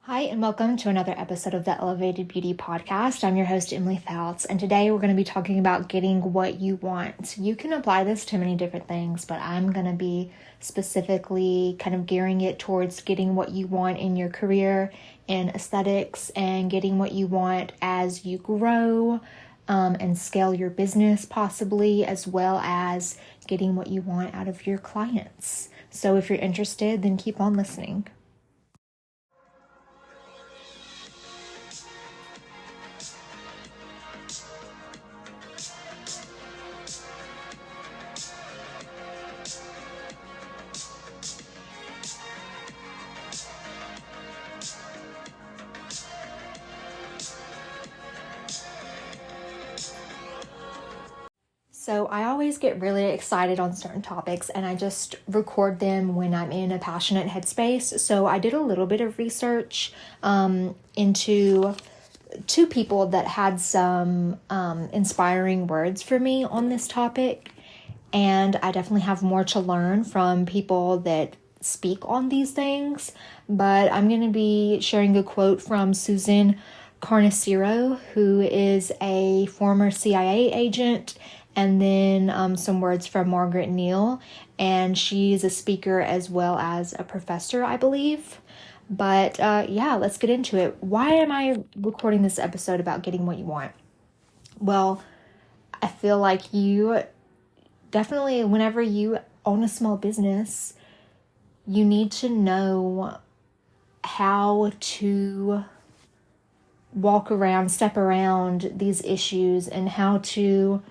Hi, and welcome to another episode of the Elevated Beauty Podcast. I'm your host, Emily Fouts, and today we're going to be talking about getting what you want. You can apply this to many different things, but I'm going to be specifically kind of gearing it towards getting what you want in your career and aesthetics and getting what you want as you grow and scale your business possibly, as well as getting what you want out of your clients. So if you're interested, then keep on listening. So I always get really excited on certain topics and I just record them when I'm in a passionate headspace. So I did a little bit of research into two people that had some inspiring words for me on this topic. And I definitely have more to learn from people that speak on these things. But I'm going to be sharing a quote from Susan Carnicero, who is a former CIA agent, and then some words from Margaret Neal, and she's a speaker as well as a professor, I believe. But yeah, let's get into it. Why am I recording this episode about getting what you want? Well, I feel like you definitely, whenever you own a small business, you need to know how to step around these issues and how to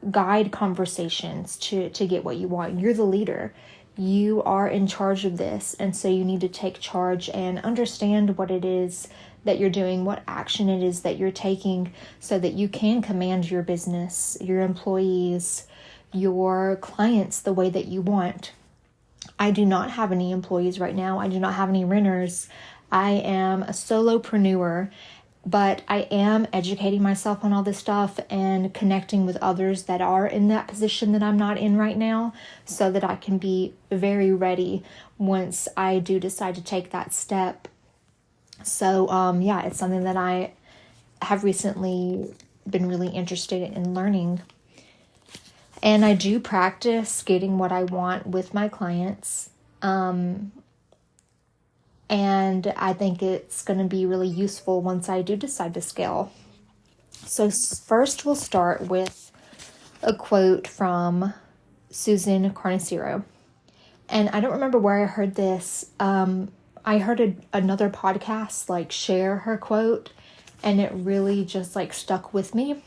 guide conversations to get what you want. You're the leader. You are in charge of this. And so you need to take charge and understand what it is that you're doing, what action it is that you're taking so that you can command your business, your employees, your clients the way that you want. I do not have any employees right now. I do not have any renters. I am a solopreneur, but I am educating myself on all this stuff and connecting with others that are in that position that I'm not in right now so that I can be very ready once I do decide to take that step. So, yeah, it's something that I have recently been really interested in learning. And I do practice getting what I want with my clients. And I think it's going to be really useful once I do decide to scale. So first we'll start with a quote from Susan Carnicero. And I don't remember where I heard this. I heard another podcast share her quote, and it really just stuck with me.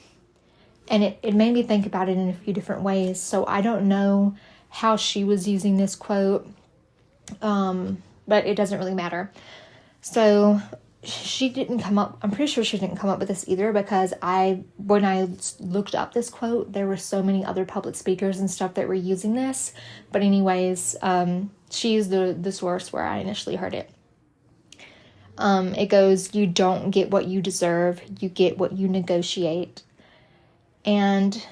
And it made me think about it in a few different ways. So I don't know how she was using this quote, but it doesn't really matter. So I'm pretty sure she didn't come up with this either, because when I looked up this quote, there were so many other public speakers and stuff that were using this. But anyways, she used the source where I initially heard it. It goes, "You don't get what you deserve, you get what you negotiate." And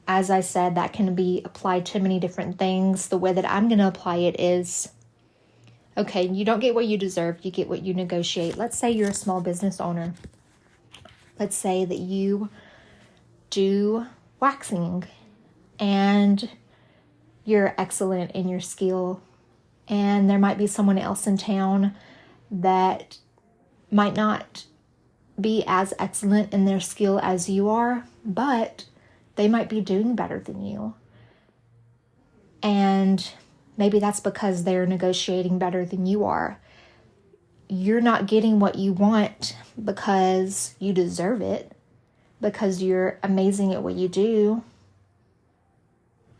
as I said, that can be applied to many different things. The way that I'm going to apply it is, okay, you don't get what you deserve, you get what you negotiate. Let's say you're a small business owner. Let's say that you do waxing and you're excellent in your skill, and there might be someone else in town that might not be as excellent in their skill as you are, but they might be doing better than you. And maybe that's because they're negotiating better than you are. You're not getting what you want because you deserve it, because you're amazing at what you do.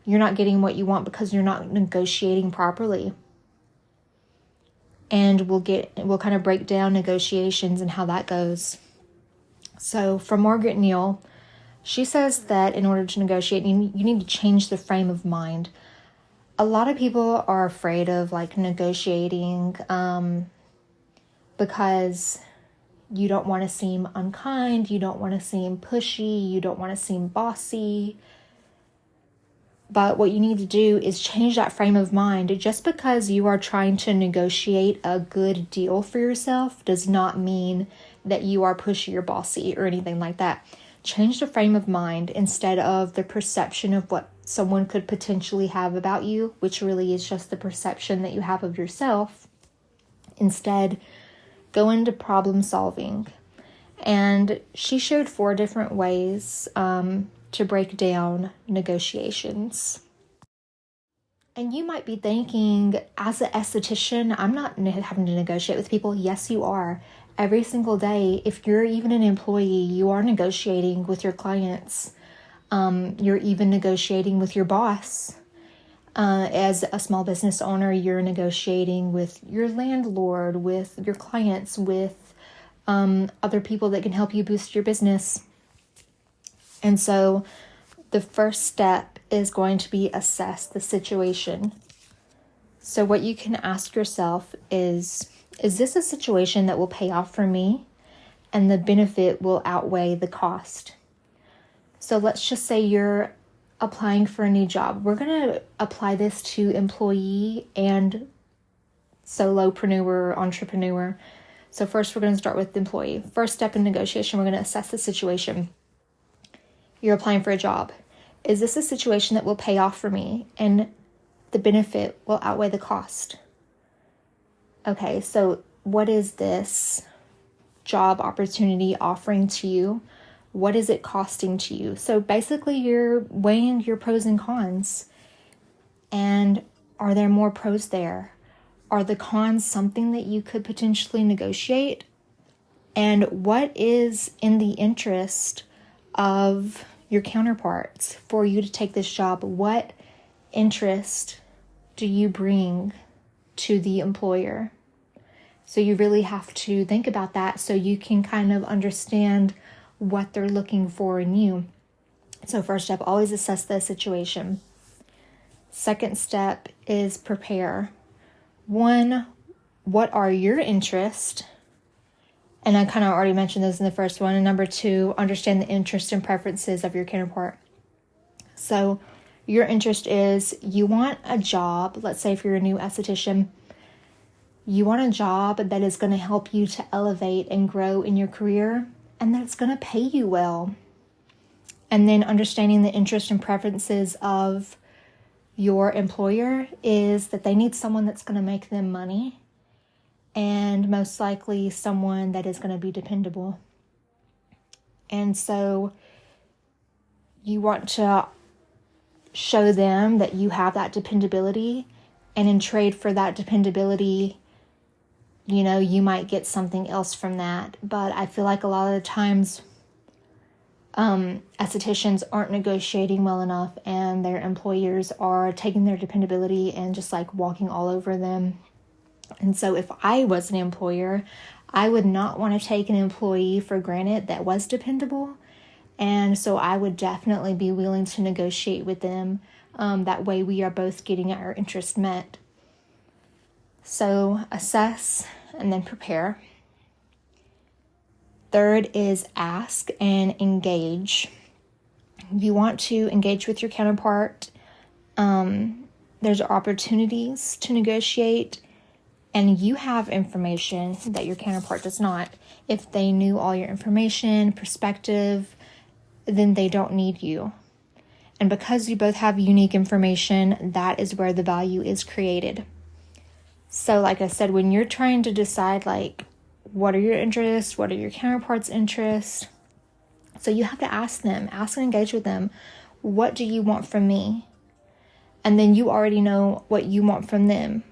You're not getting what you want because you're not negotiating properly. And we'll kind of break down negotiations and how that goes. So from Margaret Neal, she says that in order to negotiate, you need to change the frame of mind. A lot of people are afraid of negotiating because you don't want to seem unkind, you don't want to seem pushy, you don't want to seem bossy. But what you need to do is change that frame of mind. Just because you are trying to negotiate a good deal for yourself does not mean that you are pushy or bossy or anything like that. Change the frame of mind instead of the perception of what someone could potentially have about you, which really is just the perception that you have of yourself. Instead, go into problem solving. And she showed 4 different ways to break down negotiations. And you might be thinking, as an esthetician, I'm not having to negotiate with people. Yes, you are. Every single day, if you're even an employee, you are negotiating with your clients. You're even negotiating with your boss. As a small business owner, you're negotiating with your landlord, with your clients, with other people that can help you boost your business. And so the first step is going to be assess the situation. So what you can ask yourself is this a situation that will pay off for me and the benefit will outweigh the cost? So let's just say you're applying for a new job. We're going to apply this to employee and solopreneur, entrepreneur. So first we're going to start with the employee. First step in negotiation, we're going to assess the situation. You're applying for a job. Is this a situation that will pay off for me and the benefit will outweigh the cost? Okay, so what is this job opportunity offering to you? What is it costing to you? So basically you're weighing your pros and cons. And are there more pros there? Are the cons something that you could potentially negotiate? And what is in the interest of your counterparts for you to take this job? What interest do you bring to the employer? So you really have to think about that so you can kind of understand what they're looking for in you. So first step, always assess the situation. Second step is prepare. 1, what are your interests? And I kind of already mentioned those in the first one. And number 2, understand the interests and preferences of your counterpart. So your interest is you want a job. Let's say if you're a new esthetician, you want a job that is going to help you to elevate and grow in your career and that's going to pay you well. And then understanding the interests and preferences of your employer is that they need someone that's going to make them money and most likely someone that is going to be dependable. And so you want to show them that you have that dependability, and in trade for that dependability, you know, you might get something else from that. But I feel like a lot of the times estheticians aren't negotiating well enough and their employers are taking their dependability and just like walking all over them. And so if I was an employer, I would not want to take an employee for granted that was dependable. And so I would definitely be willing to negotiate with them. That way we are both getting our interests met. So assess and then prepare. Third is ask and engage. You want to engage with your counterpart. There's opportunities to negotiate, and you have information that your counterpart does not. If they knew all your information, perspective, then they don't need you. And because you both have unique information, that is where the value is created. So like I said, when you're trying to decide like, what are your interests? What are your counterparts' interests? So you have to ask them, ask and engage with them. What do you want from me? And then you already know what you want from them.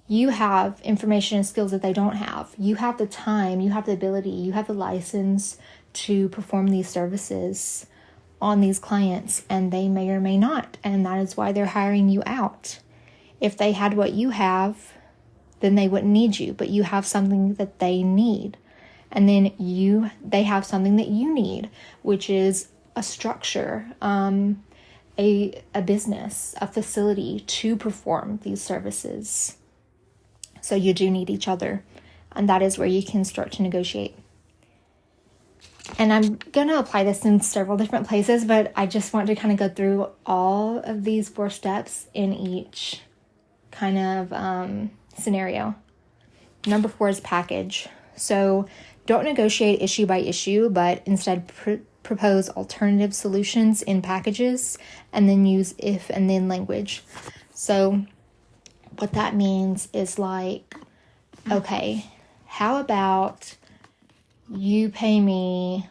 You have information and skills that they don't have. You have the time, you have the ability, you have the license to perform these services on these clients, and they may or may not. And that is why they're hiring you out. If they had what you have, then they wouldn't need you, but you have something that they need. And then they have something that you need, which is a structure, a business, a facility to perform these services. So you do need each other, and that is where you can start to negotiate. And I'm going to apply this in several different places, but I just want to kind of go through all of these 4 steps in each kind of scenario. Number 4 is package. So don't negotiate issue by issue, but instead propose alternative solutions in packages and then use if and then language. So what that means is like, okay, how about you pay me,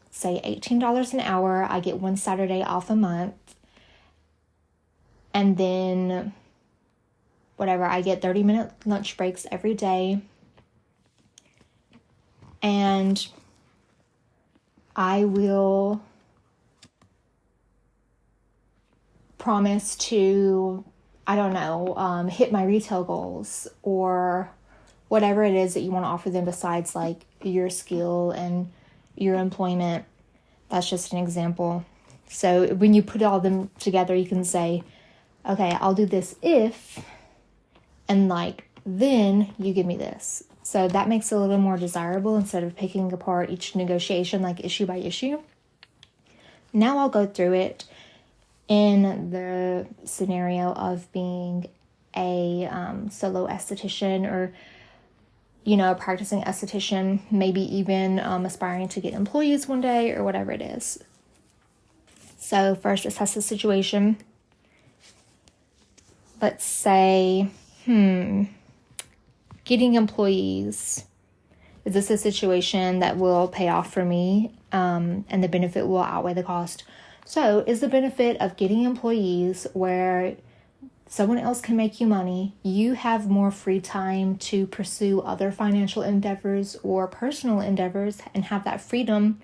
say, $18 an hour. I get 1 Saturday off a month. And then, whatever, I get 30-minute lunch breaks every day. And I will promise to, I don't know, hit my retail goals or whatever it is that you want to offer them besides like your skill and your employment. That's just an example. So when you put all them together, you can say, okay, I'll do this if, and like, then you give me this. So that makes it a little more desirable instead of picking apart each negotiation like issue by issue. Now I'll go through it in the scenario of being a solo esthetician or, you know, a practicing esthetician, maybe even aspiring to get employees one day or whatever it is. So first, assess the situation. Let's say, getting employees. Is this a situation that will pay off for me and the benefit will outweigh the cost? So is the benefit of getting employees where someone else can make you money, you have more free time to pursue other financial endeavors or personal endeavors and have that freedom?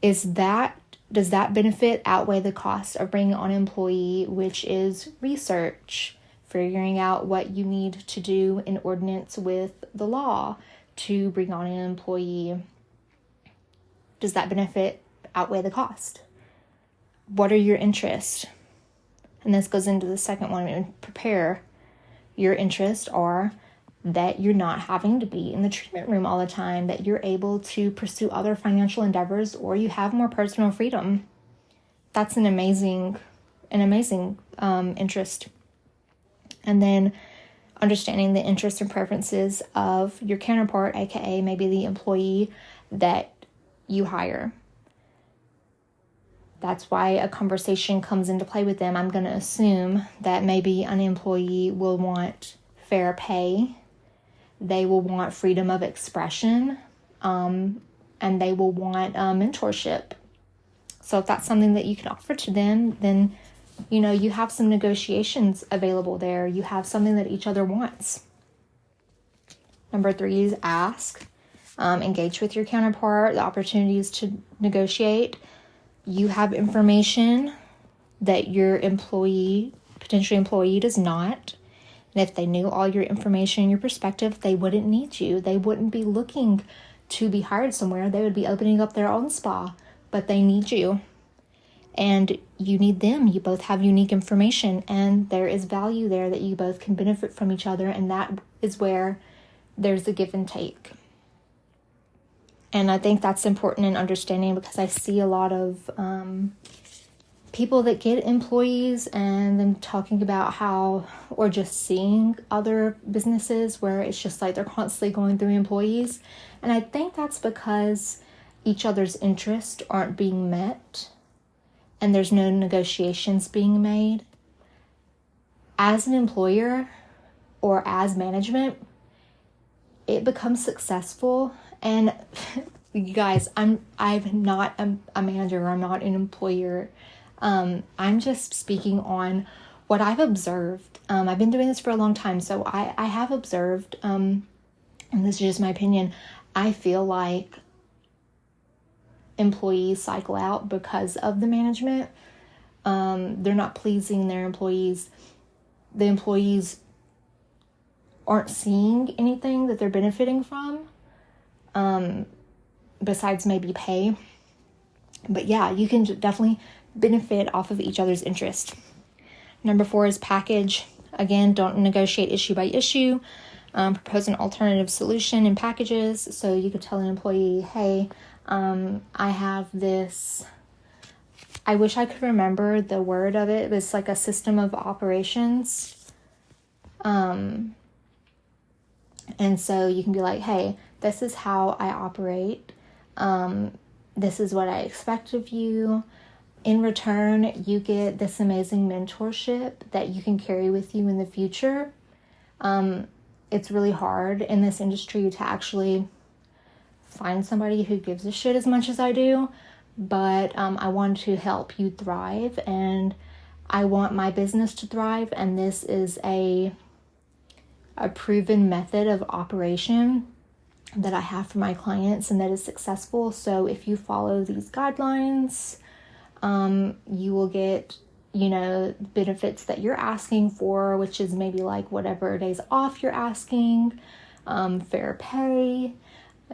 Does that benefit outweigh the cost of bringing on an employee, which is research, figuring out what you need to do in ordinance with the law to bring on an employee? Does that benefit outweigh the cost? What are your interests? And this goes into the second one. Prepare. Your interests are that you're not having to be in the treatment room all the time, that you're able to pursue other financial endeavors, or you have more personal freedom. That's an amazing interest. And then understanding the interests and preferences of your counterpart, aka maybe the employee that you hire. That's why a conversation comes into play with them. I'm going to assume that maybe an employee will want fair pay. They will want freedom of expression, and they will want mentorship. So if that's something that you can offer to them, then, you know, you have some negotiations available there. You have something that each other wants. Number 3 is ask. Engage with your counterpart, the opportunities to negotiate. You have information that your potential employee does not. And if they knew all your information and your perspective, they wouldn't need you. They wouldn't be looking to be hired somewhere. They would be opening up their own spa, but they need you. And you need them. You both have unique information, and there is value there that you both can benefit from each other, and that is where there's a give and take. And I think that's important in understanding, because I see a lot of people that get employees and them talking about how, or just seeing other businesses where it's just like they're constantly going through employees. And I think that's because each other's interests aren't being met and there's no negotiations being made. As an employer or as management, it becomes successful. And you guys, I'm not a manager. I'm not an employer. I'm just speaking on what I've observed. I've been doing this for a long time, so I have observed, and this is just my opinion, I feel like employees cycle out because of the management. They're not pleasing their employees. The employees aren't seeing anything that they're benefiting from, besides maybe pay. But yeah, you can definitely benefit off of each other's interest. Number 4 is package. Again, don't negotiate issue by issue. Propose an alternative solution in packages. So you could tell an employee, hey, I have this, I wish I could remember the word of it. It's like a system of operations. And so you can be like, hey, this is how I operate. This is what I expect of you. In return, you get this amazing mentorship that you can carry with you in the future. It's really hard in this industry to actually find somebody who gives a shit as much as I do, but I want to help you thrive, and I want my business to thrive, and this is a proven method of operation that I have for my clients and that is successful. So if you follow these guidelines, you will get, benefits that you're asking for, which is maybe like whatever days off you're asking, fair pay,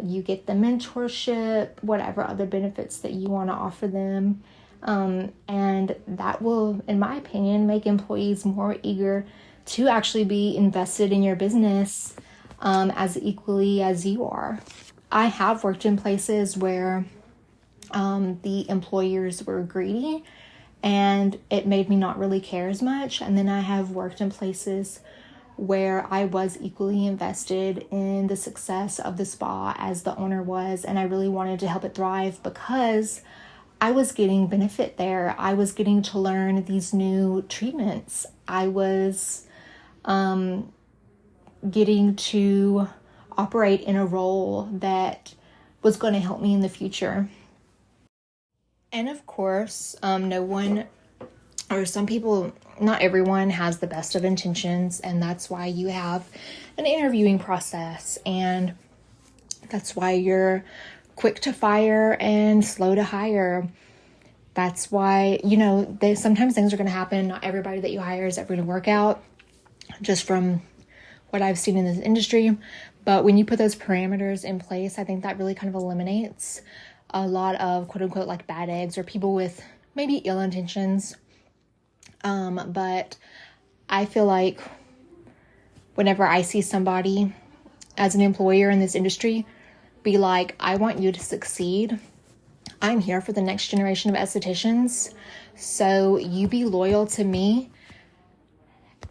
you get the mentorship, whatever other benefits that you want to offer them. And that will, in my opinion, make employees more eager to actually be invested in your business as equally as you are. I have worked in places where the employers were greedy and it made me not really care as much. And then I have worked in places where I was equally invested in the success of the spa as the owner was, and I really wanted to help it thrive because I was getting benefit there. I was getting to learn these new treatments. I was getting to operate in a role that was going to help me in the future. And of course, no one, or some people, not everyone has the best of intentions, and that's why you have an interviewing process, and that's why you're quick to fire and slow to hire. That's why, sometimes things are going to happen. Not everybody that you hire is ever going to work out, just from what I've seen in this industry. But when you put those parameters in place, I think that really kind of eliminates a lot of quote unquote like bad eggs or people with maybe ill intentions. But I feel like whenever I see somebody as an employer in this industry be like, I want you to succeed. I'm here for the next generation of estheticians. So you be loyal to me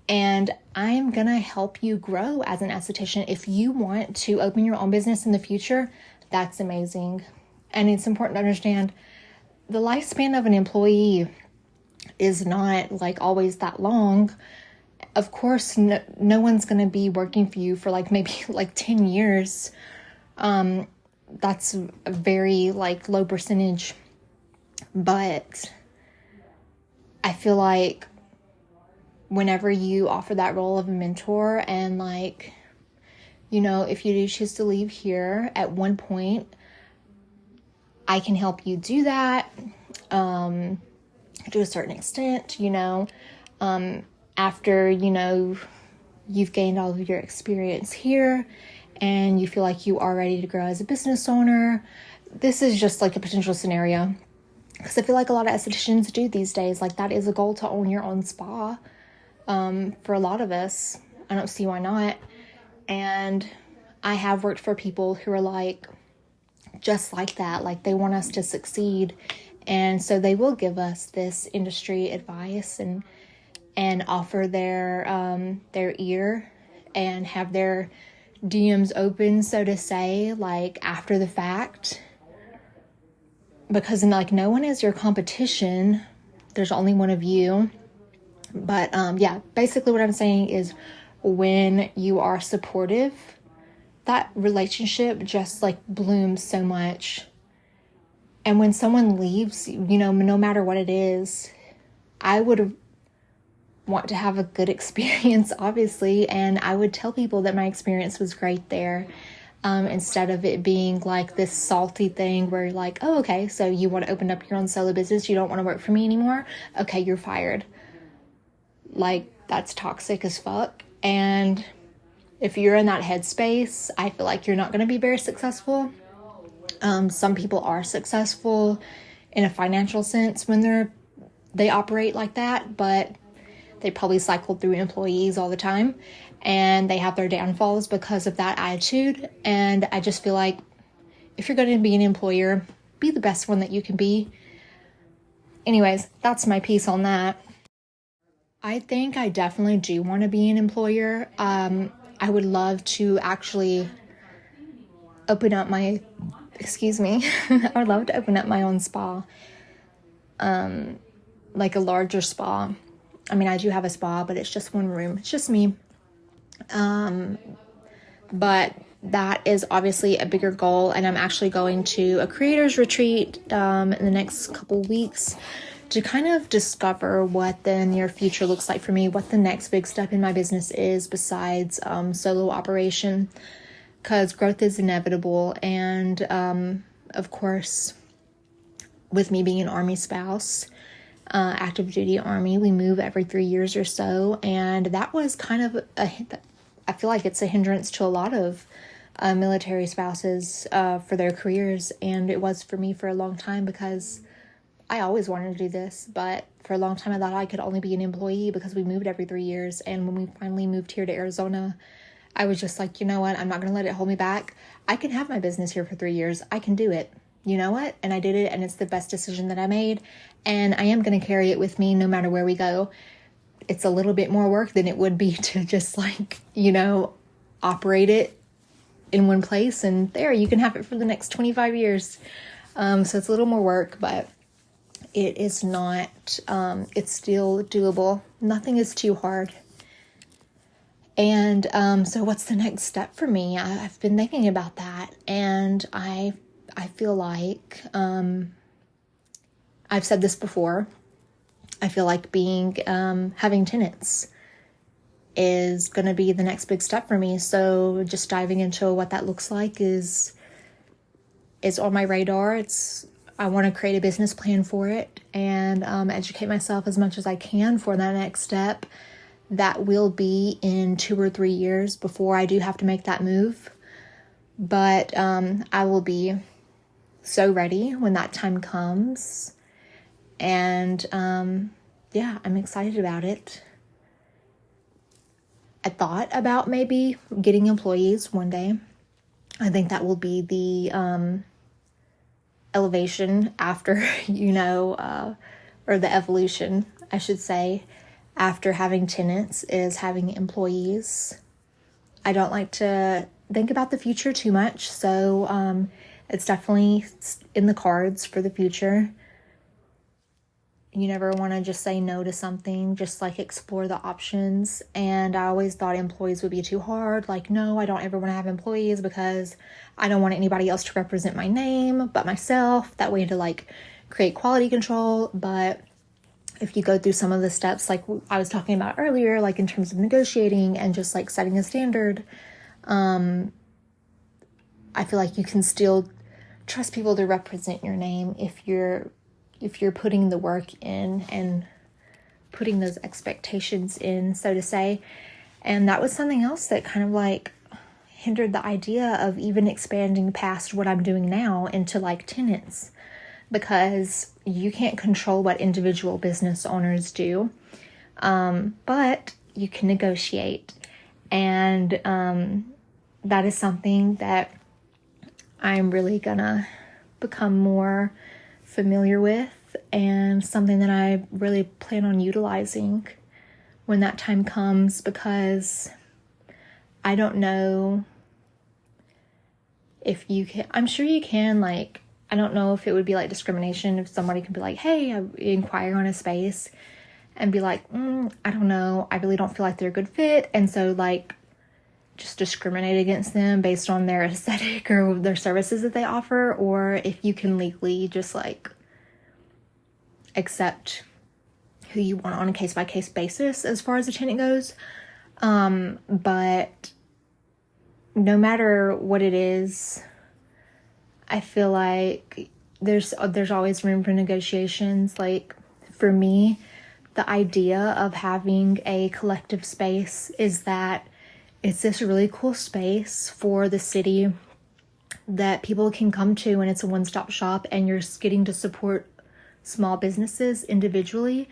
and I'm going to help you grow as an esthetician. If you want to open your own business in the future, that's amazing. And it's important to understand the lifespan of an employee is not like always that long. Of course, no one's going to be working for you for like maybe like 10 years. That's a very like low percentage. But I feel like whenever you offer that role of a mentor and like, if you do choose to leave here at one point, I can help you do that to a certain extent, after, you've gained all of your experience here and you feel like you are ready to grow as a business owner. This is just like a potential scenario because I feel like a lot of estheticians do these days. Like that is a goal to own your own spa. For a lot of us, I don't see why not. And I have worked for people who are like, just like that, like they want us to succeed, and so they will give us this industry advice and offer their ear and have their DMs open, so to say, like after the fact, because like no one is your competition. There's only one of you. But basically what I'm saying is when you are supportive, that relationship just like blooms so much. And when someone leaves, no matter what it is, I would want to have a good experience, obviously. And I would tell people that my experience was great there. Instead of it being like this salty thing where you're like, oh, okay, so you want to open up your own solo business. You don't want to work for me anymore. Okay, you're fired. Like that's toxic as fuck. And if you're in that headspace, I feel like you're not going to be very successful. Some people are successful in a financial sense when they operate like that, but they probably cycle through employees all the time and they have their downfalls because of that attitude. And I just feel like if you're going to be an employer, be the best one that you can be. Anyways, that's my piece on that. I think I definitely do want to be an employer. I would love to actually open up my, I would love to open up my own spa, like a larger spa. I mean, I do have a spa, but it's just one room. It's just me. But that is obviously a bigger goal, and I'm actually going to a creators retreat in the next couple weeks to kind of discover what the near future looks like for me, what the next big step in my business is besides solo operation, because growth is inevitable. And of course, with me being an Army spouse, active duty Army, we move every 3 years or so, and that was kind of I feel like it's a hindrance to a lot of military spouses for their careers, and it was for me for a long time, because I always wanted to do this, but for a long time I thought I could only be an employee because we moved every 3 years. And when we finally moved here to Arizona, I was just like, you know what, I'm not going to let it hold me back. I can have my business here for 3 years. I can do it. You know what? And I did it, and it's the best decision that I made, and I am going to carry it with me no matter where we go. It's a little bit more work than it would be to just operate it in one place, and there you can have it for the next 25 years. So it's a little more work, but it is not, it's still doable. Nothing is too hard. And so what's the next step for me? I've been thinking about that, and I feel like, I've said this before, I feel like having tenants is going to be the next big step for me. So just diving into what that looks like is on my radar. I want to create a business plan for it and educate myself as much as I can for that next step. That will be in 2 or 3 years before I do have to make that move. But I will be so ready when that time comes. And yeah, I'm excited about it. I thought about maybe getting employees one day. I think that will be the elevation after, or the evolution, I should say, after having tenants, is having employees. I don't like to think about the future too much, so it's definitely in the cards for the future. You never want to just say no to something, just explore the options. And I always thought employees would be too hard. No, I don't ever want to have employees because I don't want anybody else to represent my name but myself. That way to create quality control. But if you go through some of the steps like I was talking about earlier, in terms of negotiating and just setting a standard, I feel like you can still trust people to represent your name if you're putting the work in and putting those expectations in, so to say. And that was something else that kind of hindered the idea of even expanding past what I'm doing now into tenants, because you can't control what individual business owners do, but you can negotiate. And that is something that I'm really gonna become more familiar with, and something that I really plan on utilizing when that time comes, because I don't know if you can, I'm sure you can, I don't know if it would be discrimination if somebody could be hey, I inquire on a space and be I don't know, I really don't feel like they're a good fit, and so just discriminate against them based on their aesthetic or their services that they offer, or if you can legally just accept who you want on a case-by-case basis as far as a tenant goes. But no matter what it is, I feel like there's always room for negotiations. For me, the idea of having a collective space is that it's this really cool space for the city that people can come to, and it's a one-stop shop, and you're getting to support small businesses individually,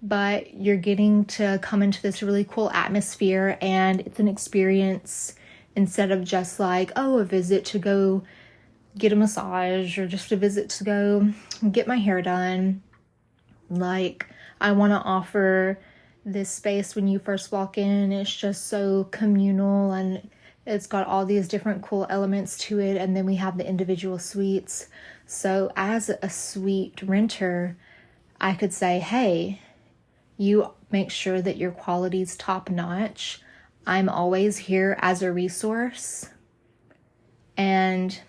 but you're getting to come into this really cool atmosphere, and it's an experience instead of just a visit to go get a massage or just a visit to go get my hair done. Like, I want to offer this space when you first walk in. It's just so communal and it's got all these different cool elements to it. And then we have the individual suites. So as a suite renter, I could say, hey, you make sure that your quality is top notch. I'm always here as a resource. And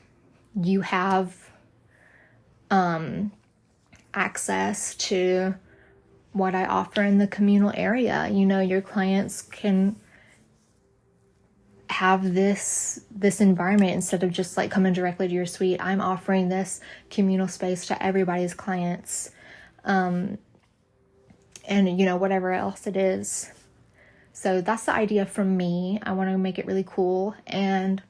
you have access to what I offer in the communal area. You know, your clients can have this environment instead of just like coming directly to your suite. I'm offering this communal space to everybody's clients. And you know, whatever else it is. So that's the idea from me. I want to make it really cool, and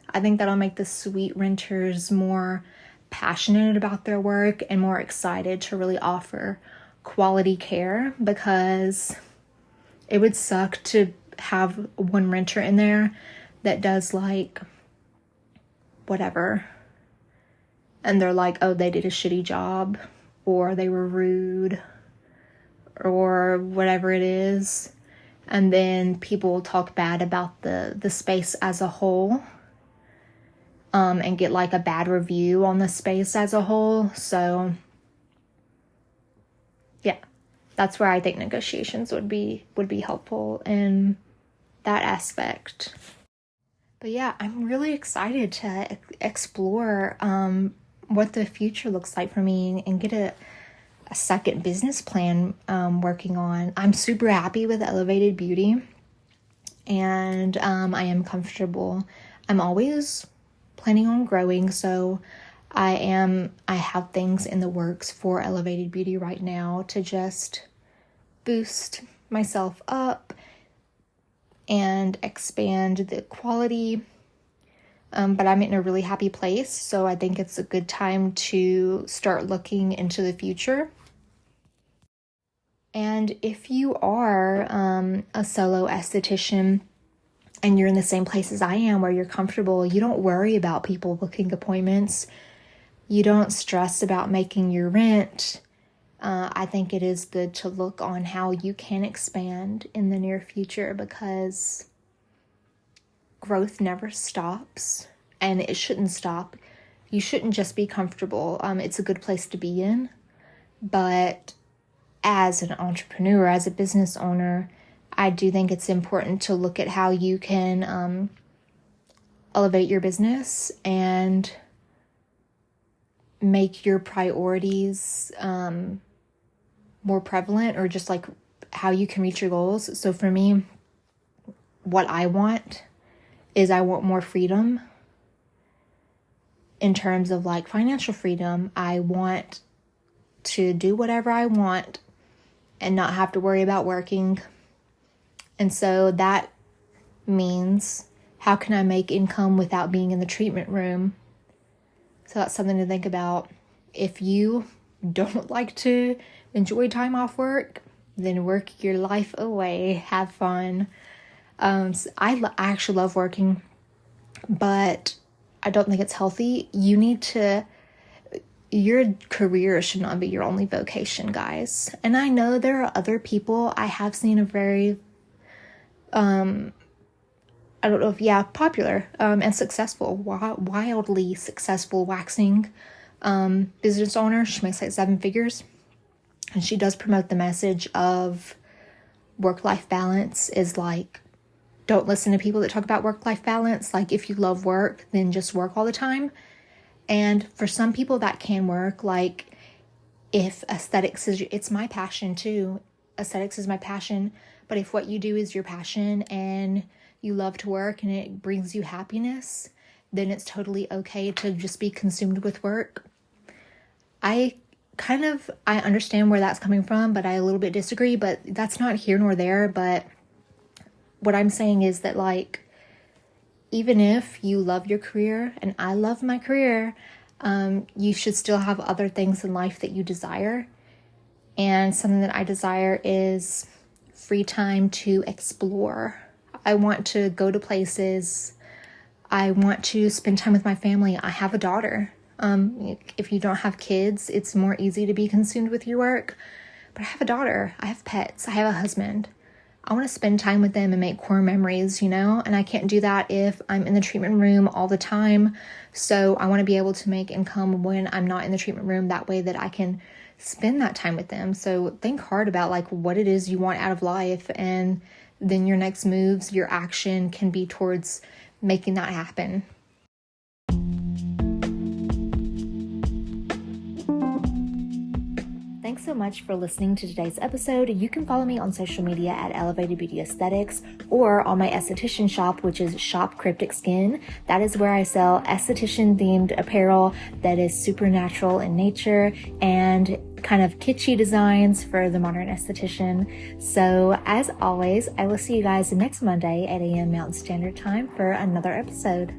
I think that'll make the suite renters more passionate about their work and more excited to really offer quality care, because it would suck to have one renter in there that does like whatever and they're like, oh, they did a shitty job or they were rude or whatever it is, and then people talk bad about the space as a whole, and get like a bad review on the space as a whole. So yeah, that's where I think negotiations would be helpful in that aspect. But yeah, I'm really excited to explore what the future looks like for me and get a second business plan working on. I'm super happy with Elevated Beauty, and I am comfortable. I'm always planning on growing, so I have things in the works for Elevated Beauty right now to just boost myself up and expand the quality. But I'm in a really happy place, so I think it's a good time to start looking into the future. And if you are a solo esthetician and you're in the same place as I am where you're comfortable, you don't worry about people booking appointments. You don't stress about making your rent. I think it is good to look on how you can expand in the near future, because growth never stops and it shouldn't stop. You shouldn't just be comfortable. It's a good place to be in, but as an entrepreneur, as a business owner, I do think it's important to look at how you can elevate your business and make your priorities more prevalent, or just like how you can reach your goals. So for me, what I want is I want more freedom in terms of like financial freedom. I want to do whatever I want and not have to worry about working. And so that means, how can I make income without being in the treatment room? So that's something to think about. If you don't like to enjoy time off work, then work your life away. Have fun. So I actually love working, but I don't think it's healthy. Your career should not be your only vocation, guys. And I know there are other people. I have seen a very, I don't know if, popular and successful, wildly successful waxing business owner. She makes like 7 figures. And she does promote the message of work-life balance is like, don't listen to people that talk about work-life balance. Like, if you love work, then just work all the time. And for some people that can work. Like, if aesthetics it's my passion too. Aesthetics is my passion. But if what you do is your passion and you love to work and it brings you happiness, then it's totally okay to just be consumed with work. I understand where that's coming from, but I a little bit disagree, but that's not here nor there. But what I'm saying is that, like, even if you love your career, and I love my career, you should still have other things in life that you desire. And something that I desire is free time to explore. I want to go to places. I want to spend time with my family. I have a daughter. If you don't have kids, it's more easy to be consumed with your work. But I have a daughter. I have pets. I have a husband. I want to spend time with them and make core memories, and I can't do that if I'm in the treatment room all the time. So I want to be able to make income when I'm not in the treatment room, that way that I can spend that time with them. So think hard about like what it is you want out of life, and then your next moves, your action can be towards making that happen. Thanks so much for listening to today's episode. You can follow me on social media at Elevated Beauty Aesthetics, or on my esthetician shop, which is Shop Cryptic Skin. That is where I sell esthetician themed apparel that is supernatural in nature and kind of kitschy designs for the modern esthetician. So as always, I will see you guys next Monday at 8 a.m. Mountain Standard Time for another episode.